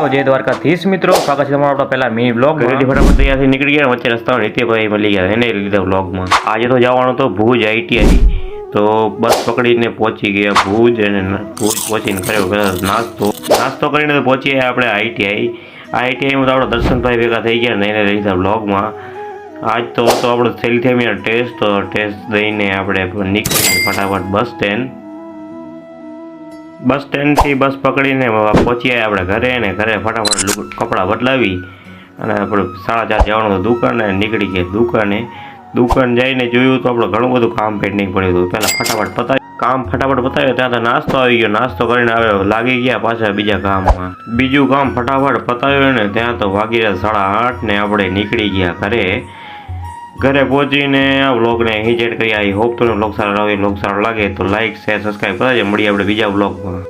તો જય દ્વારકાધીશ મિત્રો, સ્વાગત છે તમારું આપણા પહેલા મિની બ્લોગ. ઘરેથી ફટાફટ તૈયારથી નીકળી ગયા. વચ્ચે રસ્તામાં નિત્યભાઈ મળી ગયા, એને લીધા બ્લોગમાં. આજે તો જવાનું તો ભુજ ITI, તો બસ પકડીને પહોંચી ગયા ભુજ. અને ભુજ પહોંચીને કર્યો નાસ્તો કરીને તો પહોંચીએ આપણે ITIમાં તો આપણે દર્શનભાઈ ભેગા થઈ ગયા ને એને લીધા બ્લોગમાં. આજ તો હતો આપણો થેલીથેમિયા ટેસ્ટ, તો ટેસ્ટ દઈને આપણે નીકળીને ફટાફટ બસ સ્ટેન્ડથી બસ પકડીને પહોંચીએ આપણે ઘરે. ને ઘરે ફટાફટ કપડાં બદલાવી અને આપણે 4:30 જવાનું હતું દુકાને. નીકળી ગયા દુકાન જઈને જોયું તો આપણે ઘણું બધું કામ પેન્ડિંગ પડ્યું હતું. પહેલાં ફટાફટ પતાવ્યો ત્યાં તો નાસ્તો આવી ગયો. નાસ્તો કરીને આવે લાગી ગયા પાછા બીજા કામમાં. બીજું કામ ફટાફટ પતાવ્યું ને ત્યાં તો વાગી રહ્યા 8:30 ને આપણે નીકળી ગયા ઘરે પહોંચીને આ વ્લોગને અહીં જ એડ કરી. આઈ હોપ તમને વ્લોગ સારો લાગે તો લાઈક શેર સબસ્ક્રાઈબ કરજો. મળીએ આપણે બીજા વ્લોગમાં.